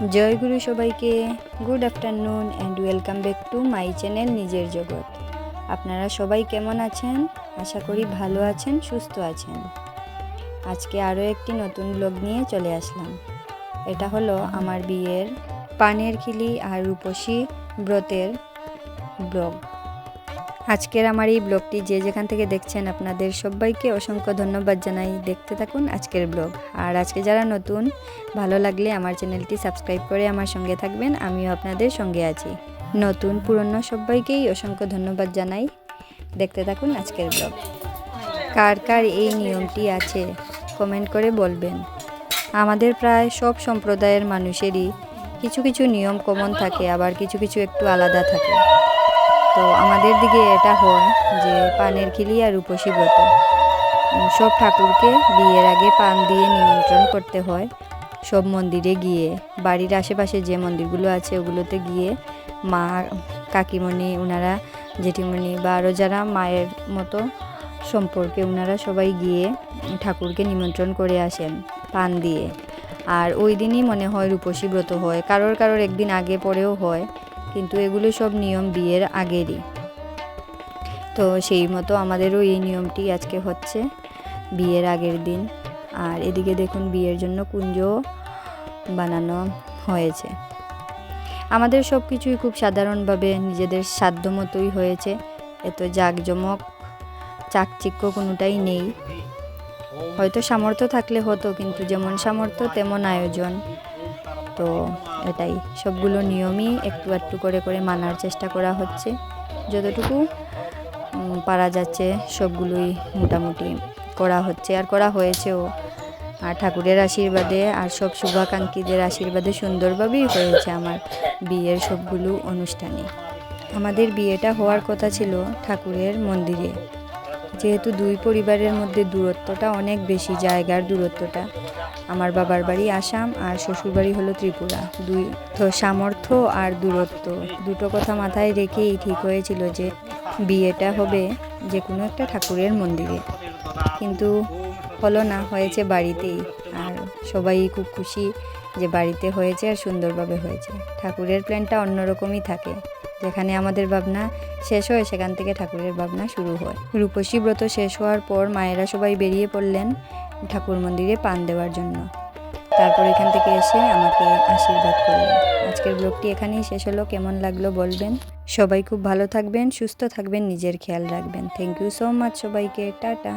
জয় গুরু সবাইকে। Good afternoon and welcome back to my channel নিজের জগৎ। আপনারা সবাই কেমন আছেন? আশা করি ভালো আছেন, সুস্থ আছেন। আজকে আরও একটি নতুন ব্লগ নিয়ে চলে আসলাম। এটা হলো আমার বিয়ের পানের খিলি আর রূপসী ব্রতের ব্লগ। আজকের আমার এই ব্লগটি যে যেখান থেকে দেখছেন আপনাদের সবাইকে অসংখ্য ধন্যবাদ জানাই। দেখতে থাকুন আজকের ব্লগ। আর আজকে যারা নতুন, ভালো লাগলে আমার চ্যানেলটি সাবস্ক্রাইব করে আমার সঙ্গে থাকবেন, আমিও আপনাদের সঙ্গে আছি। নতুন পুরনো সবাইকেই অসংখ্য ধন্যবাদ জানাই। দেখতে থাকুন আজকের ব্লগ। কার কার এই নিয়মটি আছে কমেন্ট করে বলবেন। আমাদের প্রায় সব সম্প্রদায়ের মানুষেরই কিছু কিছু নিয়ম কমন থাকে, আবার কিছু কিছু একটু আলাদা থাকে। তো আমাদের দিকে এটা হয় যে পানের খিলি আর রূপসী ব্রত সব ঠাকুরকে বিয়ের আগে পান দিয়ে নিমন্ত্রণ করতে হয়। সব মন্দিরে গিয়ে, বাড়ির আশেপাশে যে মন্দিরগুলো আছে ওগুলোতে গিয়ে মা, কাকিমণি, ওনারা জেঠিমণি বা আরও যারা মায়ের মতো সম্পর্কে ওনারা সবাই গিয়ে ঠাকুরকে নিমন্ত্রণ করে আসেন পান দিয়ে। আর ওই দিনই মনে হয় রূপসী ব্রত হয়, কারোর কারোর একদিন আগে পরেও হয়, কিন্তু এগুলো সব নিয়ম বিয়ের আগেরই। তো সেই মতো আমাদেরও এই নিয়মটি আজকে হচ্ছে বিয়ের আগের দিন। আর এদিকে দেখুন বিয়ের জন্য কুঞ্জ বানানো হয়েছে। আমাদের সব কিছুই খুব সাধারণভাবে নিজেদের সাধ্য মতোই হয়েছে। এত জাঁকজমক চাকচিক্য কোনোটাই নেই। হয়তো সামর্থ্য থাকলে হতো, কিন্তু যেমন সামর্থ্য তেমন আয়োজন। তো এটাই, সবগুলো নিয়মই একটু একটু করে করে মানার চেষ্টা করা হচ্ছে। যতটুকু পারা যাচ্ছে সবগুলোই মোটামুটি করা হচ্ছে আর করা হয়েছেও। আর ঠাকুরের আশীর্বাদে আর সব শুভাকাঙ্ক্ষীদের আশীর্বাদে সুন্দরভাবেই হয়েছে আমার বিয়ের সবগুলো অনুষ্ঠানে। আমাদের বিয়েটা হওয়ার কথা ছিল ঠাকুরের মন্দিরে, যেহেতু দুই পরিবারের মধ্যে দূরত্বটা অনেক বেশি, জায়গার দূরত্বটা। আমার বাবার বাড়ি আসাম আর শ্বশুর বাড়ি হলো ত্রিপুরা। তো সামর্থ্য আর দূরত্ব দুটো কথা মাথায় রেখেই ঠিক হয়েছিল যে বিয়েটা হবে যে কোনো একটা ঠাকুরের মন্দিরে। কিন্তু হলো না, হয়েছে বাড়িতেই। আর সবাই খুব খুশি যে বাড়িতে হয়েছে আর সুন্দরভাবে হয়েছে। ঠাকুরের প্ল্যানটা অন্যরকমই থাকে, যেখানে আমাদের ভাবনা শেষ হয় সেখান থেকে ঠাকুরের ভাবনা শুরু হয়। রূপসী ব্রত শেষ হওয়ার পর মায়েরা সবাই বেরিয়ে পড়লেন ঠাকুর মন্দিরে পান দেওয়ার জন্য। তারপর এখান থেকে এসে আমাকে আশীর্বাদ করলেন। আজকের ব্লগটি এখানেই শেষ হলো। কেমন লাগলো বলবেন। সবাই খুব ভালো থাকবেন, সুস্থ থাকবেন, নিজের খেয়াল রাখবেন। থ্যাংক ইউ সো মাচ সবাইকে। টাটা।